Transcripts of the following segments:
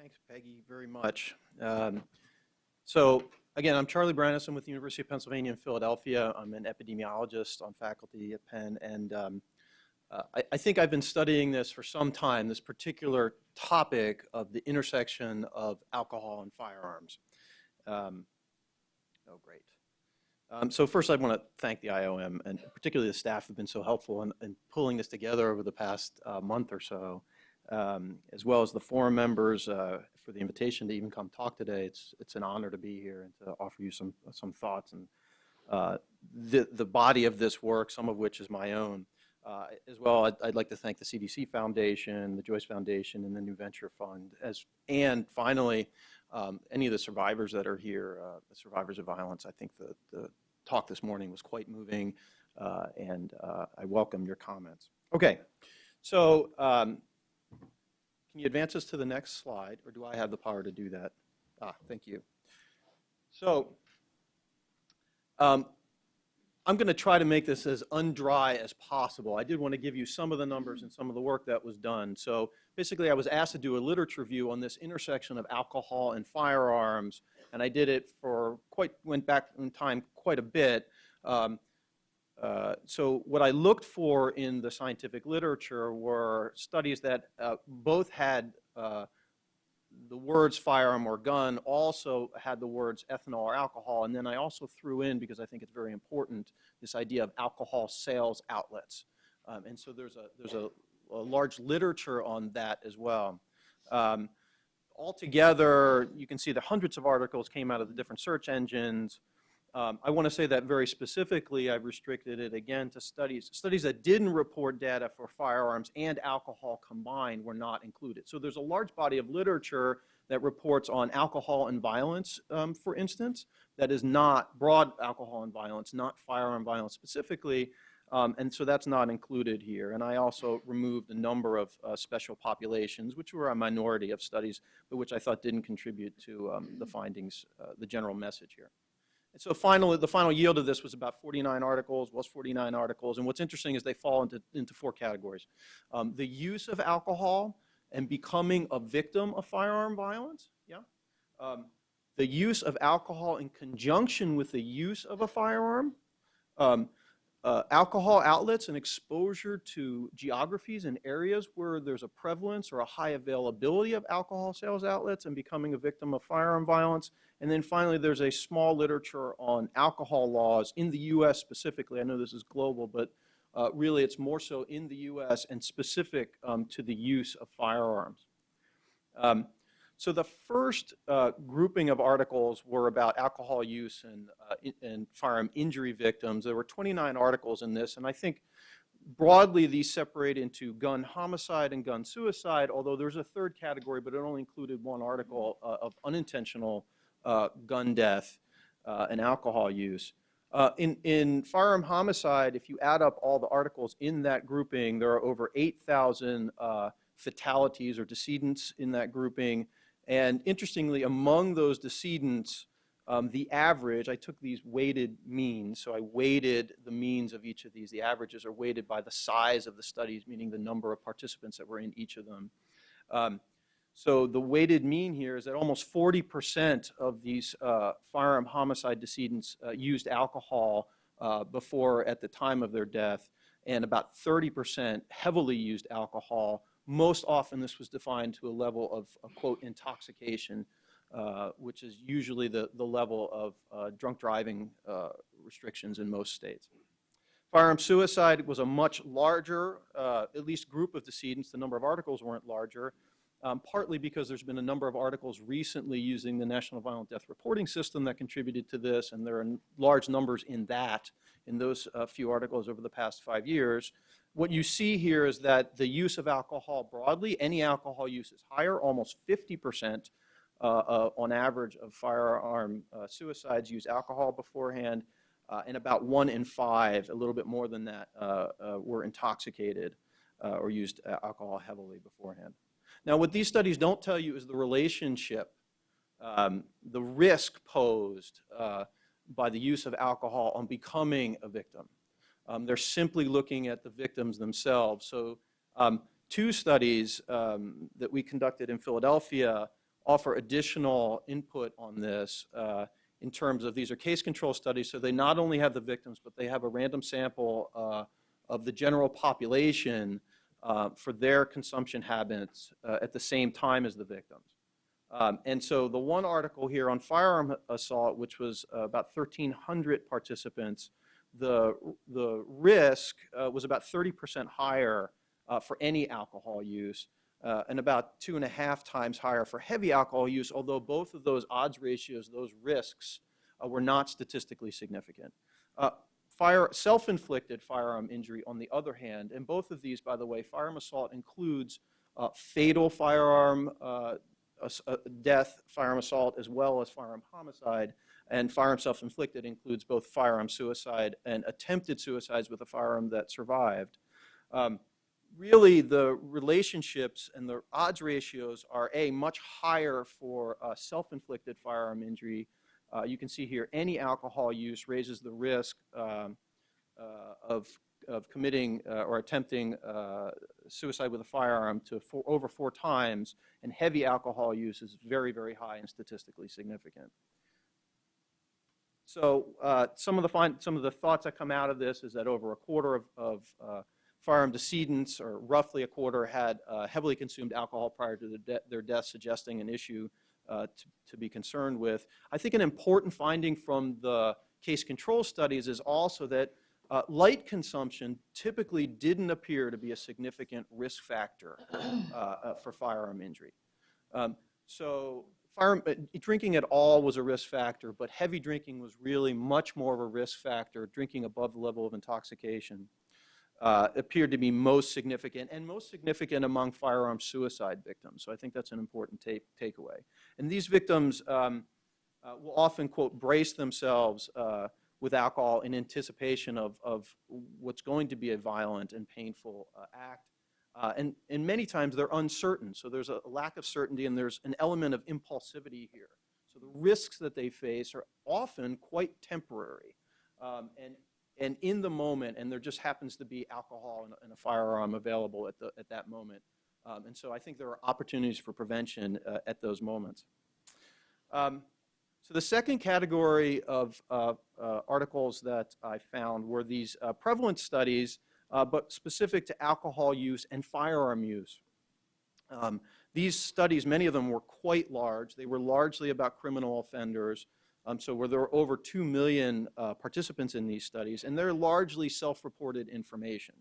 Thanks, Peggy, very much. So again, I'm Charlie Branas. I'm with the University of Pennsylvania in Philadelphia. I'm an epidemiologist on faculty at Penn, and I think I've been studying this for some time, this particular topic of the intersection of alcohol and firearms. Oh, great. So first, I want to thank the IOM, and particularly the staff have been so helpful in pulling this together over the past month or so, as well as the forum members for the invitation to even come talk today. It's an honor to be here and to offer you some thoughts and the body of this work, some of which is my own. As well, I'd like to thank the CDC Foundation, the Joyce Foundation, and the New Venture Fund, and finally, any of the survivors that are here, the survivors of violence. I think the talk this morning was quite moving, and I welcome your comments. Okay, so can you advance us to the next slide, or do I have the power to do that? Thank you. So I'm going to try to make this as undry as possible. I did want to give you some of the numbers and some of the work that was done. So basically, I was asked to do a literature review on this intersection of alcohol and firearms, and I did it went back in time quite a bit. So what I looked for in the scientific literature were studies that both had the words firearm or gun, also had the words ethanol or alcohol, and then I also threw in, because I think it's very important, this idea of alcohol sales outlets. And so there's a large literature on that as well. Altogether, you can see the hundreds of articles came out of the different search engines. I want to say that very specifically, I've restricted it again to studies that didn't report data for firearms and alcohol combined were not included. So there's a large body of literature that reports on alcohol and violence, for instance, that is not broad alcohol and violence, not firearm violence specifically, and so that's not included here. And I also removed a number of special populations, which were a minority of studies, but which I thought didn't contribute to the findings, the general message here. And so finally, the final yield of this was about 49 articles, and what's interesting is they fall into four categories. The use of alcohol and becoming a victim of firearm violence, the use of alcohol in conjunction with the use of a firearm, alcohol outlets and exposure to geographies and areas where there's a prevalence or a high availability of alcohol sales outlets and becoming a victim of firearm violence. And then finally, there's a small literature on alcohol laws in the US specifically. I know this is global, but really it's more so in the US and specific to the use of firearms. So the first grouping of articles were about alcohol use and firearm injury victims. There were 29 articles in this, and I think broadly these separate into gun homicide and gun suicide, although there's a third category, but it only included one article of unintentional gun death and alcohol use. In firearm homicide, if you add up all the articles in that grouping, there are over 8,000 fatalities or decedents in that grouping. And interestingly, among those decedents, the average, I took these weighted means, so I weighted the means of each of these. The averages are weighted by the size of the studies, meaning the number of participants that were in each of them. So the weighted mean here is that almost 40% of these firearm homicide decedents used alcohol before at the time of their death, and about 30% heavily used alcohol. Most often this was defined to a level of, quote, intoxication, which is usually the level of drunk driving restrictions in most states. Firearm suicide was a much larger, at least group of decedents. The number of articles weren't larger, partly because there's been a number of articles recently using the National Violent Death Reporting System that contributed to this, and there are large numbers in those few articles over the past 5 years. What you see here is that the use of alcohol broadly, any alcohol use is higher, almost 50% on average of firearm suicides use alcohol beforehand, and about 1 in 5, a little bit more than that, were intoxicated or used alcohol heavily beforehand. Now, what these studies don't tell you is the relationship, the risk posed by the use of alcohol on becoming a victim. They're simply looking at the victims themselves. So 2 studies that we conducted in Philadelphia, offer additional input on this in terms of these are case control studies, so they not only have the victims, but they have a random sample of the general population for their consumption habits at the same time as the victims. And so the one article here on firearm assault, which was about 1,300 participants, the risk was about 30% higher for any alcohol use and about 2.5 times higher for heavy alcohol use, although both of those odds ratios, those risks, were not statistically significant. Self-inflicted firearm injury, on the other hand, and both of these, by the way, firearm assault includes fatal firearm death, firearm assault, as well as firearm homicide, and firearm self-inflicted includes both firearm suicide and attempted suicides with a firearm that survived. Really, the relationships and the odds ratios are much higher for self-inflicted firearm injury. You can see here any alcohol use raises the risk of committing or attempting suicide with a firearm to over 4 times, and heavy alcohol use is very, very high and statistically significant. So some of the thoughts that come out of this is that over a quarter of firearm decedents, or roughly a quarter, had heavily consumed alcohol prior to their death, suggesting an issue to be concerned with. I think an important finding from the case control studies is also that light consumption typically didn't appear to be a significant risk factor for firearm injury. So drinking at all was a risk factor, but heavy drinking was really much more of a risk factor. Drinking above the level of intoxication appeared to be most significant, and most significant among firearm suicide victims. So I think that's an important takeaway. And these victims will often, quote, brace themselves with alcohol in anticipation of what's going to be a violent and painful act. And many times they're uncertain, so there's a lack of certainty, and there's an element of impulsivity here. So the risks that they face are often quite temporary and in the moment, and there just happens to be alcohol and a firearm available at that moment. And so I think there are opportunities for prevention at those moments. So the second category of articles that I found were these prevalence studies, but specific to alcohol use and firearm use. These studies, many of them were quite large. They were largely about criminal offenders. So there were over 2 million participants in these studies, and they're largely self-reported information.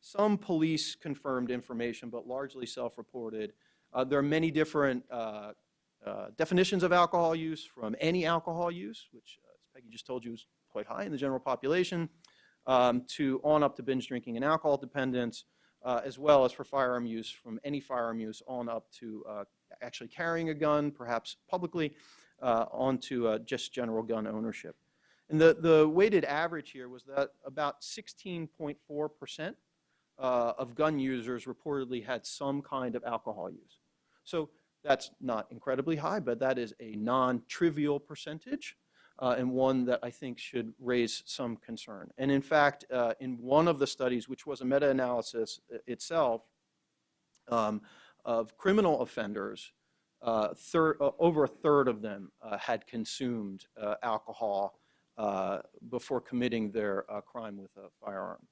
Some police-confirmed information, but largely self-reported. There are many different definitions of alcohol use, from any alcohol use, which, as Peggy just told you, is quite high in the general population, to on up to binge drinking and alcohol dependence, as well as for firearm use, from any firearm use on up to actually carrying a gun, perhaps publicly, on to just general gun ownership. And the weighted average here was that about 16.4% of gun users reportedly had some kind of alcohol use. So that's not incredibly high, but that is a non-trivial percentage, and one that I think should raise some concern. And in fact, in one of the studies, which was a meta-analysis itself of criminal offenders, over a third of them had consumed alcohol before committing their crime with a firearm.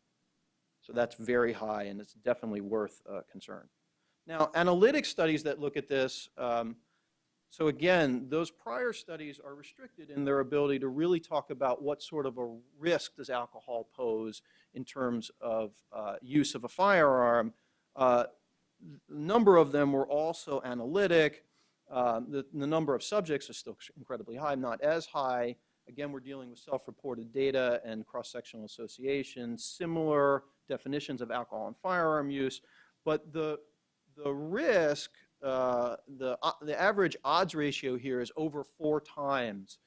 So that's very high, and it's definitely worth concern. Now, analytic studies that look at this, so again, those prior studies are restricted in their ability to really talk about what sort of a risk does alcohol pose in terms of use of a firearm. A number of them were also analytic. The number of subjects is still incredibly high, not as high. Again, we're dealing with self-reported data and cross-sectional associations, similar definitions of alcohol and firearm use, but the risk, the average odds ratio here is over 4 times,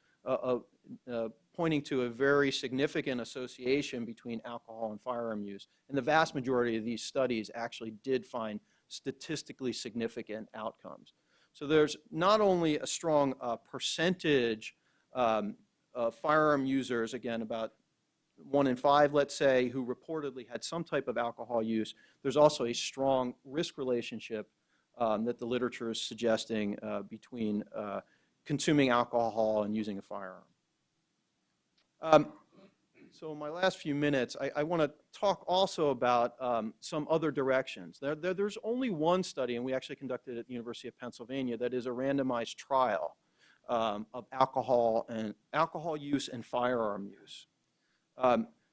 pointing to a very significant association between alcohol and firearm use. And the vast majority of these studies actually did find statistically significant outcomes. So there's not only a strong percentage of firearm users, again, about 1 in 5, let's say, who reportedly had some type of alcohol use. There's also a strong risk relationship that the literature is suggesting between consuming alcohol and using a firearm. So in my last few minutes, I want to talk also about some other directions. There's only one study, and we actually conducted it at the University of Pennsylvania, that is a randomized trial of alcohol use and firearm use.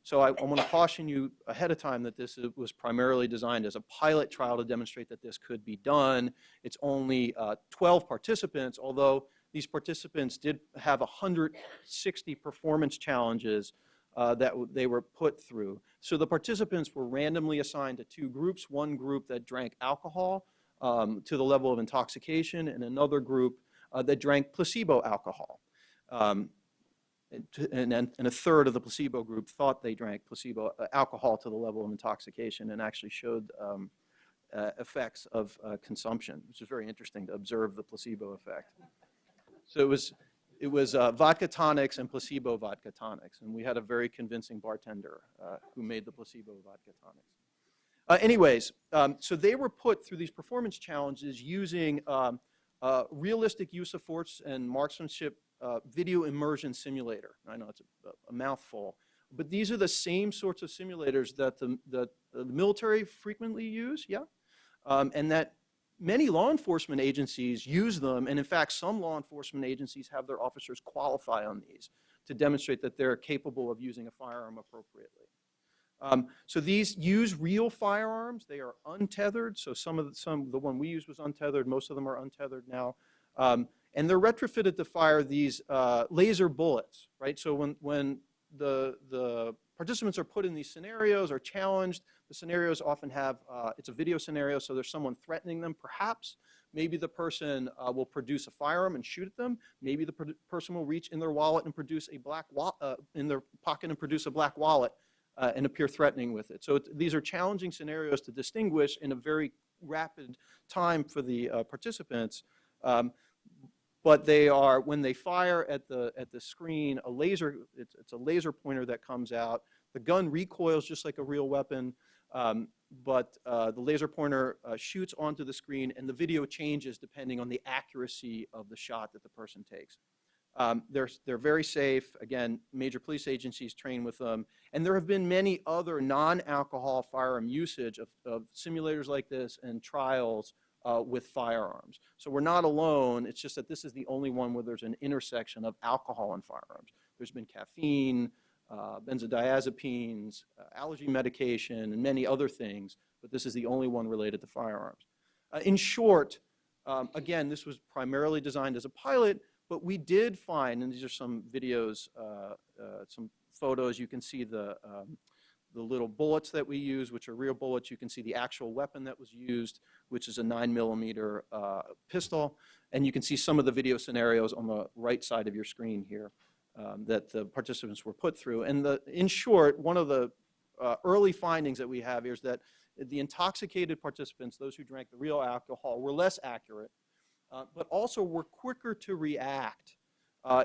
So I want to caution you ahead of time that this was primarily designed as a pilot trial to demonstrate that this could be done. It's only 12 participants, although these participants did have 160 performance challenges that they were put through. So the participants were randomly assigned to two groups, one group that drank alcohol to the level of intoxication, and another group that drank placebo alcohol. And a third of the placebo group thought they drank placebo alcohol to the level of intoxication and actually showed effects of consumption, which is very interesting to observe the placebo effect. So it was vodka tonics and placebo vodka tonics, and we had a very convincing bartender who made the placebo vodka tonics. So they were put through these performance challenges using realistic use of force and marksmanship video immersion simulator. I know it's a mouthful, but these are the same sorts of simulators that the military frequently use, and that many law enforcement agencies use them, and in fact, some law enforcement agencies have their officers qualify on these to demonstrate that they're capable of using a firearm appropriately. So these use real firearms. They are untethered. So the one we used was untethered. Most of them are untethered now. And they're retrofitted to fire these laser bullets, right? So when the participants are put in these scenarios or challenged, the scenarios often have, it's a video scenario, so there's someone threatening them, perhaps. Maybe the person will produce a firearm and shoot at them. Maybe the person will reach in their wallet and produce in their pocket and produce a black wallet and appear threatening with it. So these are challenging scenarios to distinguish in a very rapid time for the participants. But they are, when they fire at the screen, it's a laser pointer that comes out. The gun recoils just like a real weapon, but the laser pointer shoots onto the screen, and the video changes depending on the accuracy of the shot that the person takes. They're very safe. Again, major police agencies train with them. And there have been many other non-alcohol firearm usage of simulators like this and trials with firearms. So we're not alone. It's just that this is the only one where there's an intersection of alcohol and firearms. There's been caffeine, benzodiazepines, allergy medication, and many other things, but this is the only one related to firearms. In short, again, this was primarily designed as a pilot, but we did find, and these are some videos, some photos, you can see the little bullets that we use, which are real bullets. You can see the actual weapon that was used, which is a 9mm pistol. And you can see some of the video scenarios on the right side of your screen here that the participants were put through. And in short, one of the early findings that we have here is that the intoxicated participants, those who drank the real alcohol, were less accurate, but also were quicker to react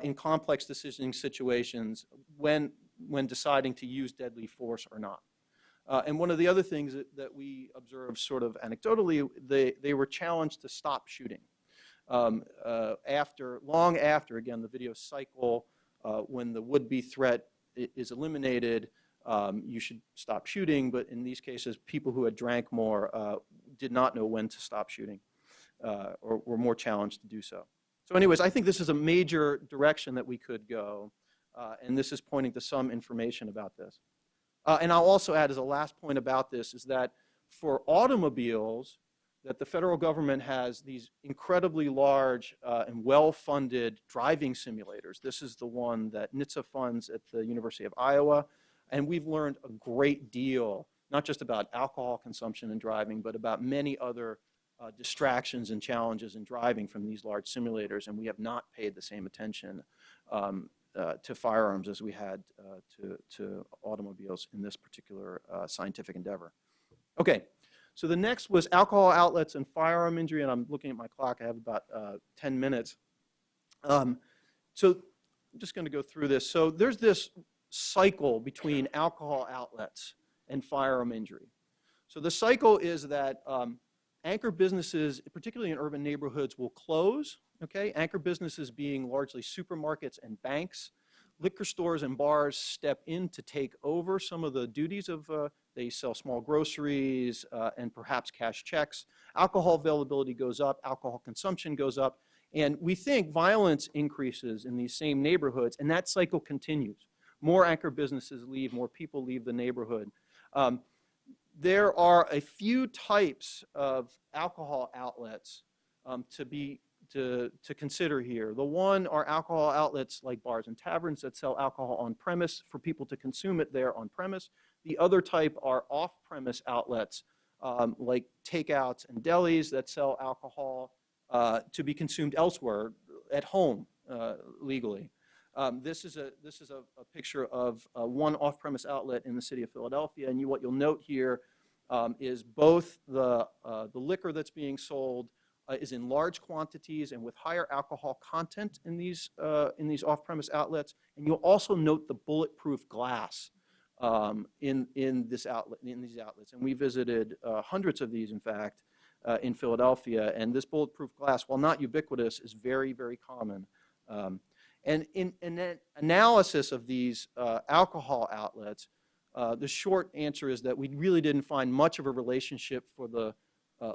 in complex decisioning situations when deciding to use deadly force or not. And one of the other things that we observed sort of anecdotally, they were challenged to stop shooting. Long after, again, the video cycle, when the would-be threat is eliminated, you should stop shooting, but in these cases, people who had drank more did not know when to stop shooting or were more challenged to do so. So anyways, I think this is a major direction that we could go. And this is pointing to some information about this. And I'll also add as a last point about this is that for automobiles, that the federal government has these incredibly large and well-funded driving simulators. This is the one that NHTSA funds at the University of Iowa. And we've learned a great deal, not just about alcohol consumption and driving, but about many other distractions and challenges in driving from these large simulators. And we have not paid the same attention to firearms as we had to automobiles in this particular scientific endeavor. Okay, so the next was alcohol outlets and firearm injury, and I'm looking at my clock. I have about 10 minutes. So I'm just going to go through this. So there's this cycle between alcohol outlets and firearm injury. So the cycle is that Anchor businesses, particularly in urban neighborhoods, will close, okay? Anchor businesses being largely supermarkets and banks. Liquor stores and bars step in to take over some of the duties of, they sell small groceries and perhaps cash checks. Alcohol availability goes up, alcohol consumption goes up, and we think violence increases in these same neighborhoods, and that cycle continues. More anchor businesses leave, more people leave the neighborhood. There are a few types of alcohol outlets to consider here. The one are alcohol outlets like bars and taverns that sell alcohol on premise for people to consume it there on premise. The other type are off-premise outlets like takeouts and delis that sell alcohol to be consumed elsewhere at home legally. This is a picture of one off-premise outlet in the city of Philadelphia, and what you'll note here is both the liquor that's being sold is in large quantities and with higher alcohol content in these off-premise outlets, and you'll also note the bulletproof glass in these outlets. And we visited hundreds of these, in fact, in Philadelphia, and this bulletproof glass, while not ubiquitous, is very, very common. And in an analysis of these alcohol outlets, the short answer is that we really didn't find much of a relationship for the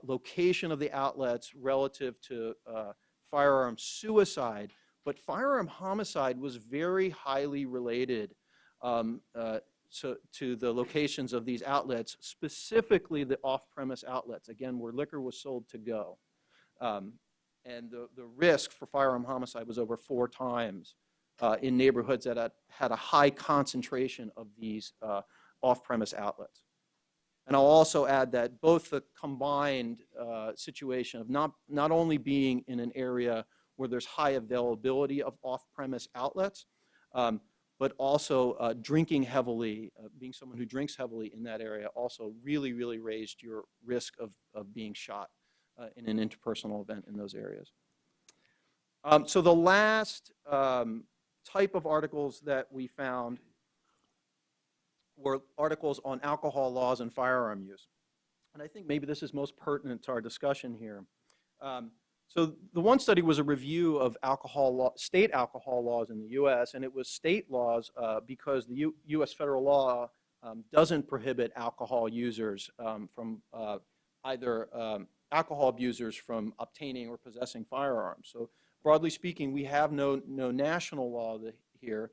location of the outlets relative to firearm suicide, but firearm homicide was very highly related to the locations of these outlets, specifically the off-premise outlets, again, where liquor was sold to go. And the risk for firearm homicide was over 4 times in neighborhoods that had a high concentration of these off-premise outlets. And I'll also add that both the combined situation of not only being in an area where there's high availability of off-premise outlets, but also drinking heavily, being someone who drinks heavily in that area also really, really raised your risk of being shot in an interpersonal event in those areas. So the last type of articles that we found were articles on alcohol laws and firearm use. And I think maybe this is most pertinent to our discussion here. So the one study was a review of state alcohol laws in the U.S., and it was state laws because the U.S. federal law doesn't prohibit alcohol users from either alcohol abusers from obtaining or possessing firearms. So broadly speaking, we have no national law here,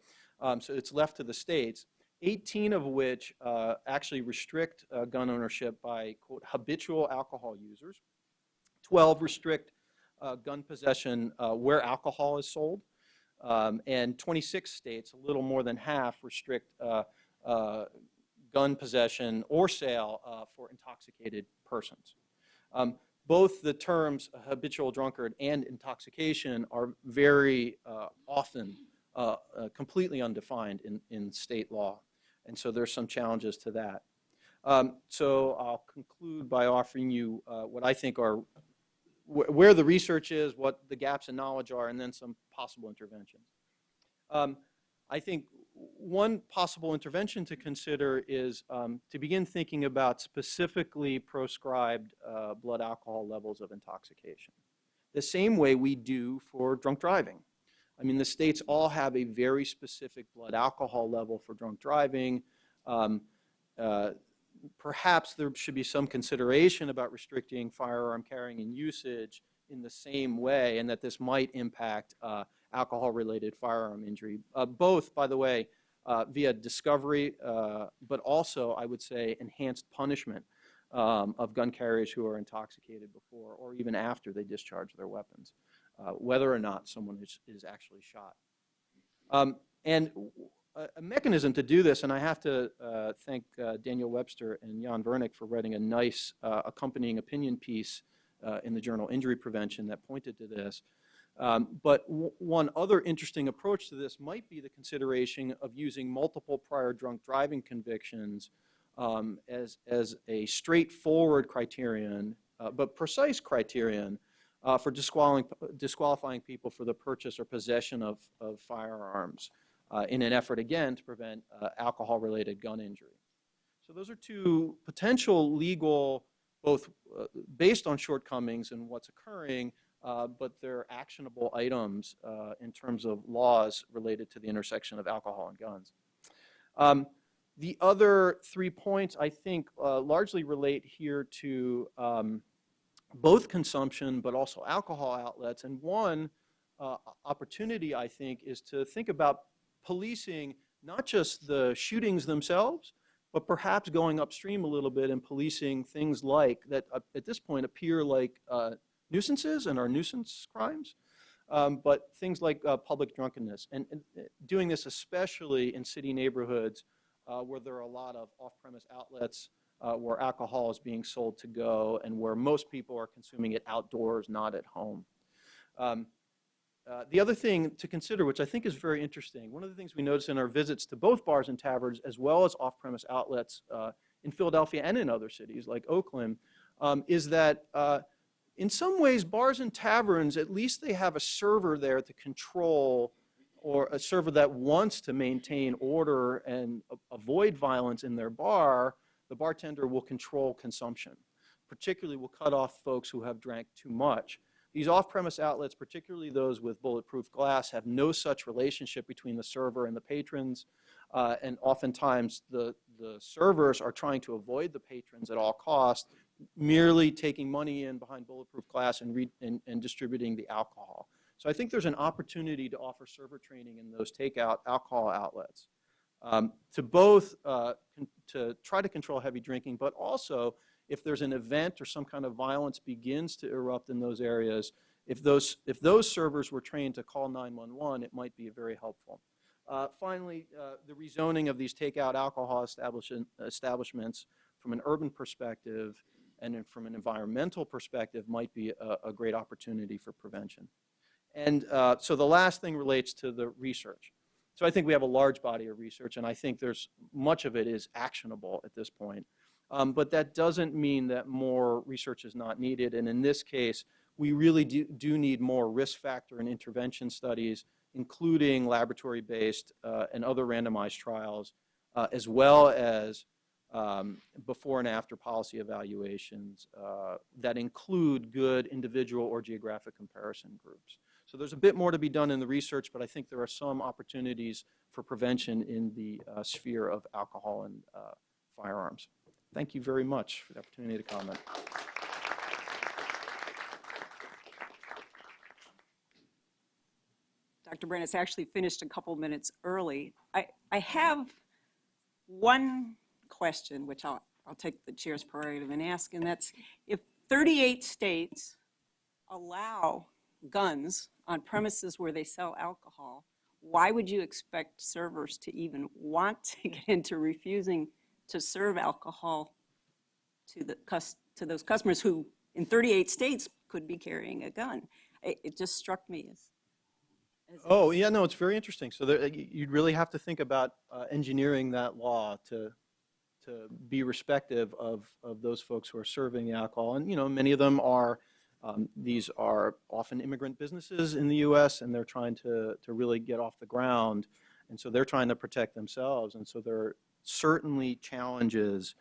so it's left to the states, 18 of which actually restrict gun ownership by, quote, habitual alcohol users. 12 restrict gun possession where alcohol is sold, and 26 states, a little more than half, restrict gun possession or sale for intoxicated persons. Both the terms habitual drunkard and intoxication are very often completely undefined in state law, and so there's some challenges to that. So I'll conclude by offering you what I think are where the research is, what the gaps in knowledge are, and then some possible interventions. I think one possible intervention to consider is to begin thinking about specifically proscribed blood alcohol levels of intoxication, the same way we do for drunk driving. I mean, the states all have a very specific blood alcohol level for drunk driving. Perhaps there should be some consideration about restricting firearm carrying and usage in the same way, and that this might impact alcohol-related firearm injury, both, by the way, via discovery, but also, I would say, enhanced punishment of gun carriers who are intoxicated before or even after they discharge their weapons, whether or not someone is actually shot. And a mechanism to do this, and I have to thank Daniel Webster and Jan Vernick for writing a nice accompanying opinion piece in the journal Injury Prevention that pointed to this. But one other interesting approach to this might be the consideration of using multiple prior drunk driving convictions as a straightforward criterion, but precise criterion for disqualifying people for the purchase or possession of firearms in an effort, again, to prevent alcohol-related gun injury. So those are two potential legal, both based on shortcomings and what's occurring, but they're actionable items in terms of laws related to the intersection of alcohol and guns. The other 3 points, I think, largely relate here to both consumption but also alcohol outlets. And one opportunity, I think, is to think about policing not just the shootings themselves, but perhaps going upstream a little bit and policing things like that at this point appear like nuisances and are nuisance crimes, but things like public drunkenness. And doing this especially in city neighborhoods where there are a lot of off-premise outlets where alcohol is being sold to go and where most people are consuming it outdoors, not at home. The other thing to consider, which I think is very interesting, one of the things we notice in our visits to both bars and taverns, as well as off-premise outlets in Philadelphia and in other cities like Oakland, is that in some ways bars and taverns, at least they have a server there to control, or a server that wants to maintain order and avoid violence in their bar. The bartender will control consumption, particularly will cut off folks who have drank too much. These off-premise outlets, particularly those with bulletproof glass, have no such relationship between the server and the patrons, and oftentimes the servers are trying to avoid the patrons at all costs, merely taking money in behind bulletproof glass and distributing the alcohol. So I think there's an opportunity to offer server training in those takeout alcohol outlets to both to try to control heavy drinking, but also if there's an event or some kind of violence begins to erupt in those areas, if those servers were trained to call 911, it might be very helpful. Finally, the rezoning of these takeout alcohol establishments from an urban perspective and from an environmental perspective might be a great opportunity for prevention. And so the last thing relates to the research. So I think we have a large body of research, and I think there's much of it is actionable at this point. But that doesn't mean that more research is not needed. And in this case, we really do need more risk factor and intervention studies, including laboratory-based and other randomized trials, as well as before and after policy evaluations that include good individual or geographic comparison groups. So there's a bit more to be done in the research, but I think there are some opportunities for prevention in the sphere of alcohol and firearms. Thank you very much for the opportunity to comment. Dr. Branas actually finished a couple minutes early. I have one question, which I'll take the chair's prerogative and ask, and that's if 38 states allow guns on premises where they sell alcohol, why would you expect servers to even want to get into refusing to serve alcohol to those customers who in 38 states could be carrying a gun? It just struck me as oh, yeah, no, it's very interesting. So there, you'd really have to think about engineering that law to be respective of those folks who are serving the alcohol. And, you know, many of them are, these are often immigrant businesses in the U.S., and they're trying to really get off the ground. And so they're trying to protect themselves. And so there are certainly challenges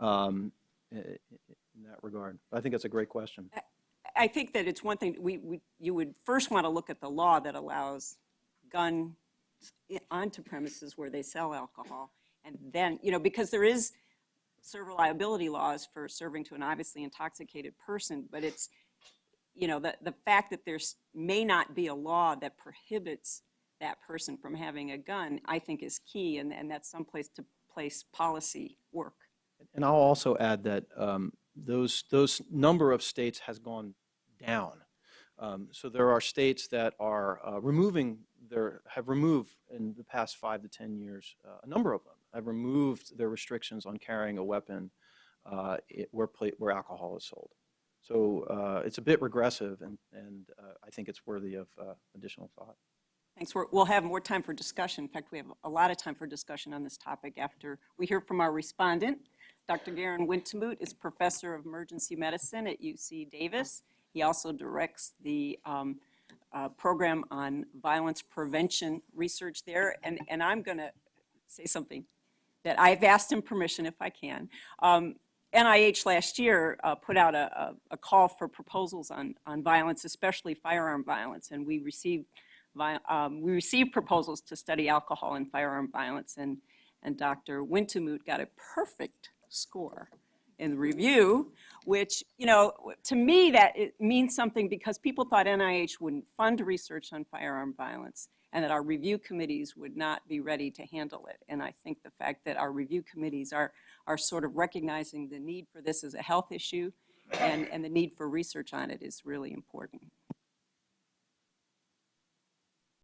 in that regard. I think that's a great question. I think that it's one thing, you would first want to look at the law that allows guns onto premises where they sell alcohol. And then, you know, because there is server liability laws for serving to an obviously intoxicated person, but it's, you know, the fact that there may not be a law that prohibits that person from having a gun, I think is key, and that's some place to place policy work. And I'll also add that those number of states has gone down. So there are states that are have removed in the past 5 to 10 years, a number of them have removed their restrictions on carrying a weapon where alcohol is sold. So it's a bit regressive, and I think it's worthy of additional thought. Thanks. We'll have more time for discussion. In fact, we have a lot of time for discussion on this topic after we hear from our respondent. Dr. Garen Wintemute is Professor of Emergency Medicine at UC Davis. He also directs the program on violence prevention research there. And I'm going to say something that I've asked him permission, if I can. NIH last year put out a call for proposals on violence, especially firearm violence, and we received proposals to study alcohol and firearm violence, and Dr. Wintemute got a perfect score in the review, which, you know, to me that it means something, because people thought NIH wouldn't fund research on firearm violence and that our review committees would not be ready to handle it. And I think the fact that our review committees are sort of recognizing the need for this as a health issue and the need for research on it is really important.